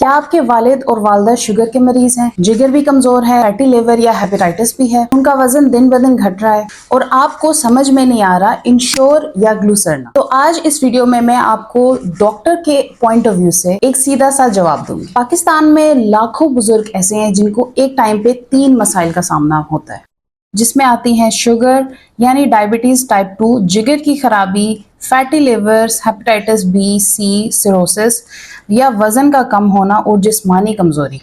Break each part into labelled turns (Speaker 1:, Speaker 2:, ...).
Speaker 1: क्या आपके वालिद और वालदा शुगर के मरीज हैं, जिगर भी कमजोर है, फैटी लिवर या हेपेटाइटिस भी है, उनका वजन दिन ब दिन घट रहा है और आपको समझ में नहीं आ रहा इंश्योर या ग्लूसरना? तो आज इस वीडियो में मैं आपको डॉक्टर के पॉइंट ऑफ व्यू से एक सीधा सा जवाब दूंगी। पाकिस्तान में लाखों बुजुर्ग ऐसे हैं जिनको एक टाइम पे 3 मसाइल का सामना होता है, जिसमें आती हैं शुगर यानी डायबिटीज टाइप 2, जिगर की खराबी, फैटी लिवर्स, हेपेटाइटिस बी, सी, सिरोसिस या वजन का कम होना और जिस्मानी कमजोरी।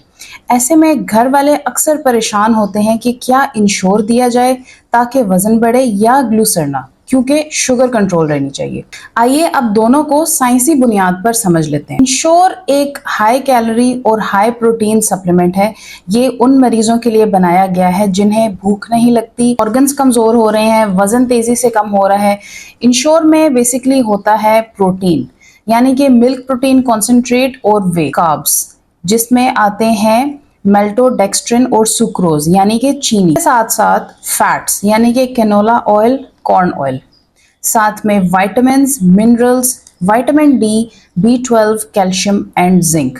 Speaker 1: ऐसे में घर वाले अक्सर परेशान होते हैं कि क्या इंश्योर दिया जाए ताकि वजन बढ़े या ग्लूसरना, क्योंकि शुगर कंट्रोल रहनी चाहिए। आइए अब दोनों को साइंसी बुनियाद पर समझ लेते हैं। इंश्योर एक हाई कैलोरी और हाई प्रोटीन सप्लीमेंट है। ये उन मरीजों के लिए बनाया गया है जिन्हें भूख नहीं लगती, ऑर्गन्स कमजोर हो रहे हैं, वजन तेजी से कम हो रहा है। इंश्योर में बेसिकली होता है प्रोटीन, यानी कि मिल्क प्रोटीन कॉन्सेंट्रेट और वे कार्ब्स, जिसमें आते हैं मेल्टोडेक्स्ट्रिन और सुक्रोज यानी कि चीनी के साथ साथ फैट्स यानी कि कैनोला ऑयल, कॉर्न ऑयल, साथ में vitamins, minerals, vitamin D, B12, calcium and zinc.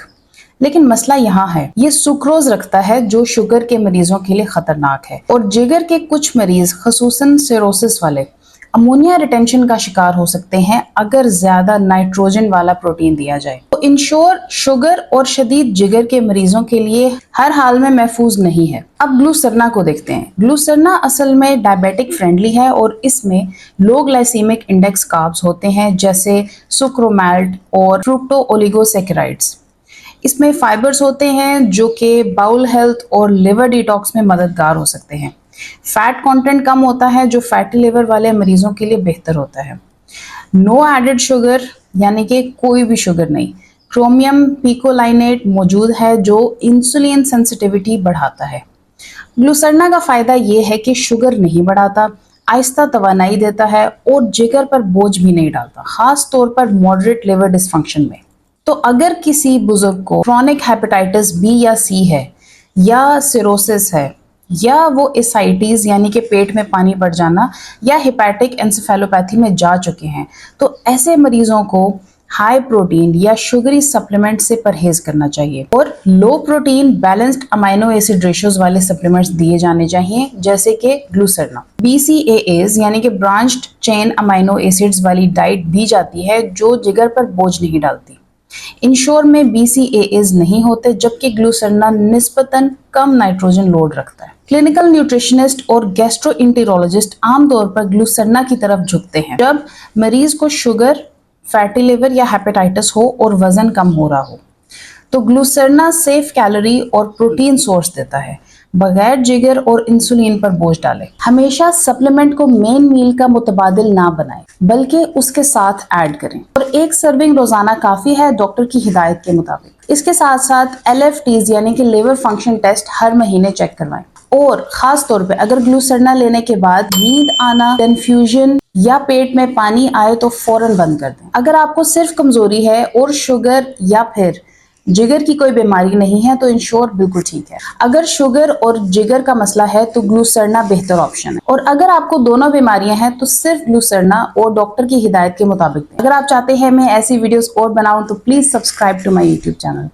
Speaker 1: लेकिन मसला यहाँ है, ये सुक्रोज रखता है जो शुगर के मरीजों के लिए खतरनाक है और जिगर के कुछ मरीज खसूसन सिरोसिस वाले अमोनिया रिटेंशन का शिकार हो सकते हैं अगर ज्यादा नाइट्रोजन वाला प्रोटीन दिया जाए। तो इंश्योर शुगर और शदीद जिगर के मरीजों के लिए हर हाल में महफूज नहीं है। अब ग्लूसरना को देखते हैं। ग्लूसरना असल में डायबिटिक फ्रेंडली है और इसमें लो ग्लाइसीमिक इंडेक्स कार्ब्स होते हैं, जैसे सुक्रोमाल्ट और फ्रुक्टो ओलिगोसैकेराइड्स। इसमें फाइबर्स होते हैं जो कि बाउल हेल्थ और लिवर डिटॉक्स में मददगार हो सकते हैं। फैट कंटेंट कम होता है जो फैटी लिवर वाले मरीजों के लिए बेहतर होता है। नो एडेड शुगर यानी कि कोई भी शुगर नहीं। क्रोमियम पिकोलाइनेट मौजूद है जो इंसुलिन सेंसिटिविटी बढ़ाता है। ग्लूसरना का फायदा ये है कि शुगर नहीं बढ़ाता, आहिस्ता तवानाई देता है और जिगर पर बोझ भी नहीं डालता, खास तौर पर मॉडरेट लिवर डिसफंक्शन में। तो अगर किसी बुजुर्ग को क्रोनिक हेपेटाइटिस बी या सी है या सिरोसिस है या वो एसाइटिस यानी कि पेट में पानी बढ़ जाना या हेपेटिक एंसेफेलोपैथी में जा चुके हैं, तो ऐसे मरीजों को हाई प्रोटीन या शुगरी सप्लीमेंट से परहेज करना चाहिए और low protein balanced amino acid ratios वाले सप्लीमेंट्स दिए जाने चाहिए, जैसे कि ग्लूसरना। BCAAs यानी कि ब्रांच्ड चेन अमाइनो एसिड्स वाली डाइट दी जाती है जो जिगर पर बोझ नहीं डालती। इंश्योर में BCAAs नहीं होते, जबकि ग्लूसरना निस्बतन कम नाइट्रोजन लोड रखता है। क्लिनिकल न्यूट्रिशनिस्ट और गैस्ट्रोइंटेरोलॉजिस्ट आमतौर पर ग्लूसरना की तरफ झुकते हैं जब मरीज को शुगर, फैटी लिवर या हेपेटाइटिस हो और वजन कम हो रहा हो। तो ग्लूसरना सेफ कैलोरी और प्रोटीन सोर्स देता है, बगैर जिगर और इंसुलिन पर बोझ डाले। हमेशा सप्लीमेंट को मेन मील का मुतबादिल ना बनाएं, बल्कि उसके साथ ऐड करें और एक सर्विंग रोजाना काफी है डॉक्टर की हिदायत के मुताबिक। इसके साथ साथ LFTs यानी कि लिवर फंक्शन टेस्ट हर महीने चेक करवाएं और खास तौर पे अगर ग्लूसरना लेने के बाद नींद आना, कंफ्यूजन या पेट में पानी आए तो फौरन बंद कर दें। अगर आपको सिर्फ कमजोरी है और शुगर या फिर जिगर की कोई बीमारी नहीं है तो इंश्योर बिल्कुल ठीक है। अगर शुगर और जिगर का मसला है तो ग्लूसरना बेहतर ऑप्शन है और अगर आपको दोनों बीमारियां हैं तो सिर्फ ग्लूसरना और डॉक्टर की हिदायत के मुताबिक। अगर आप चाहते हैं मैं ऐसी वीडियोस और बनाऊं तो please subscribe to my YouTube channel.